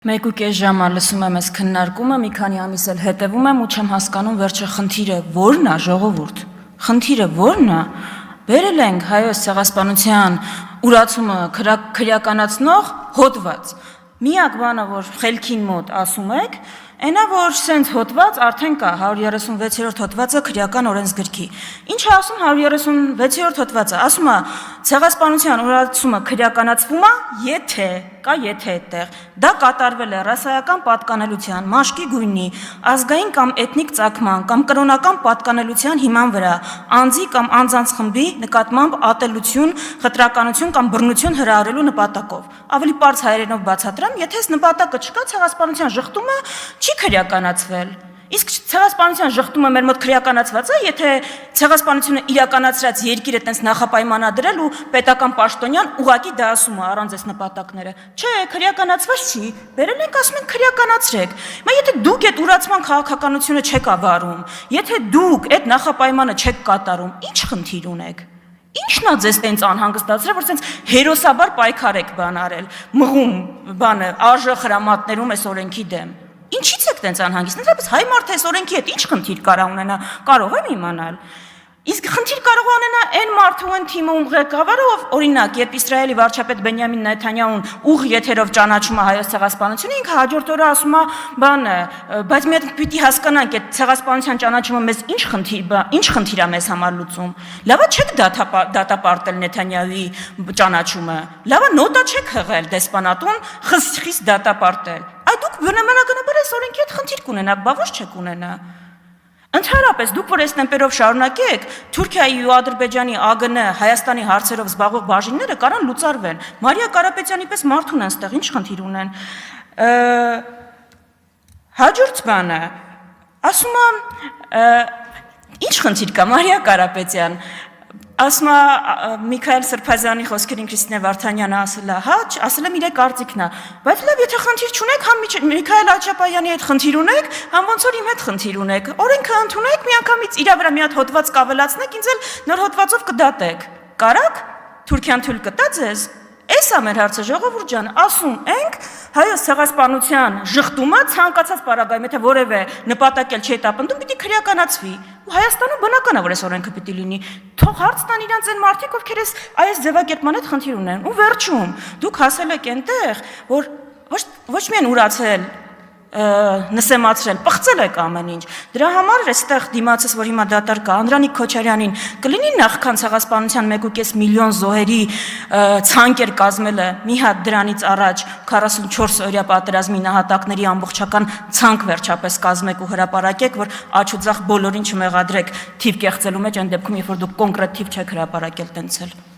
1.5 ժամ լսում եմ այս քննարկումը, մի քանի ամիս էլ հետևում եմ ու չեմ հասկանում վերջը խնդիրը ո՞րն է, ժողովուրդ։ Խնդիրը ո՞րն է։ Բերել ենք հայոց ցեղասպանության ուրացումը քրեականացնող հոդված։ Միակ բանը, որ խելքին մոտ ասում եք, այնա որ սենց հոդված արդեն կա 136-րդ հոդվածը քրեական օրենսգրքի։ Ինչ է ասում 136-րդ հոդվածը, ասում է ցեղասպանության ուրացումը քրեականացվում է, եթե կա եթե այդտեղ դա կատարվել է ռասայական պատկանելության, մաշկի գույնի, ազգային կամ էթնիկ ծագման կամ կրոնական պատկանելության հիման վրա, անձի կամ անձանց խմբի նկատմամբ ատելություն, խտրականություն կամ բռնություն հրահրելու նպատակով։ Ավելի պարզ հայերենով բացատրեմ, եթե այս նպատակը չկա, ցեղասպանության ժխտումը չի քրեականացվել։ Իսկ ցեղասպանության ժխտումը մեր մոտ քրեականացված է, եթե ցեղասպանությունը իրականացրած երկիրը տենց նախապայմանադրել ու պետական պաշտոնյան ուղակի դա ասում է առանց այս նպատակները։ Չէ, քրեականացված չի։ Բերել ենք ասում ենք քրեականացրեք։ Մա եթե դուք այդ ուրացման քաղաքականությունը չեք ավարում, եթե դուք այդ նախապայմանը չեք կատարում, ի՞նչ խնդիր ունեք։ Ինչն է ձեզ տենց անհանգստացրել, որ տենց հերոսաբար պայքար եք բան արել, մղում բանը ԱԺ խրամատներում այս օրենքի դեմ։ Ինչից եք տենց անհանգիստ, ընդհանրապես հայ մարդը այս օրենքի հետ ինչ խնդիր կարող ունենա, կարող եմ իմանալ։ Իսկ խնդիր կարող ունենա այն մարդու այն թիմում ղեկավարը, ով օրինակ, երբ Իսրայելի վարչապետ Բենյամին Նեթանյահուն ուղ եթերով ճանաչում է հայոց ցեղասպանությունը, ինքը հաջորդ օրը ասում է, բանը, բայց մենք պիտի հասկանանք, այդ ցեղասպանության ճանաչումը մեզ ինչ խնդիր է մեզ համար լուծում։ Լավա չեք դատապարտել Նեթանյահուի ճանաչումը։ Լավա նոտա չեք հղել դեսպանատուն խիստ դատապարտել։ Այդ դուք բնականաբար այս օրենքի հետ խնդիր կունենաք, բա ոչ չեք ունենա։ Ընդհանրապես դուք որ այս տեմպերով շարունակեք, Թուրքիայի ու Ադրբեջանի ԱԳՆ Հայաստանի հարցերով զբաղվող բաժինները կարան լուծարվեն։ Մարիա Կարապետյանի պես մարդ ունեն այստեղ, ինչ խնդիր ունեն։ Հաջորդ բանը, ասում եմ, ինչ խնդիր կա, Մարիա Կարապետյան, ասում է Միքայել Սրբազյանի խոսքերին Քրիստինե Վարդանյանը ասել է, հա, ասել եմ իր կարծիքն է, բայց լավ, եթե խնդիր չունեք, համ Միքայել Աջապայանի հետ խնդիր ունեք, համ ոնց որ իմ հետ խնդիր ունեք, օրենքը ընդունեք, միանգամից իր վրա մի հատ հոդված կավելացնեք, ինձ էլ նոր հոդվածով կդատեք։ Կարաք, Թուրքիան թույլ կտա ձեզ։ Էս է մեր հարցը, ժողովուրդ ջան, ասում ենք հայոց ցեղասպանության ժխտումը ցանկացած պարագայում, եթե որևէ նպատակ էլ չի տապնդում, պիտի քրեականացվի։ Ու Հայաստանում բնական է, որ այս օրենքը պիտի լինի։ Թող հարց տան իրանց այն մարդիկ, ովքեր այս ձևակերպման հետ խնդիր ունեն։ Ու վերջում, դուք հասել եք այնտեղ, որ ոչ միայն ուրացել նսեմացրել, պղծել եք ամեն ինչ։ Դրա համար այստեղ դիմացս, որ հիմա դատար կա, Անդրանիկ Քոչարյանին կլինի նախքան ցեղասպանության 1.5 միլիոն զոհերի ցանկեր կազմելը, մի հատ դրանից առաջ 44 օրյա պատերազմի նահատակների ամբողջական ցանկ վերջապես կազմեք ու հրապարակեք, որ աջ ու ձախ բոլորին չմեղադրեք թիվ կեղծելու մեջ, այն դեպքում, երբ որ դուք կոնկրետ թիվ չեք հրապարակել տենցել։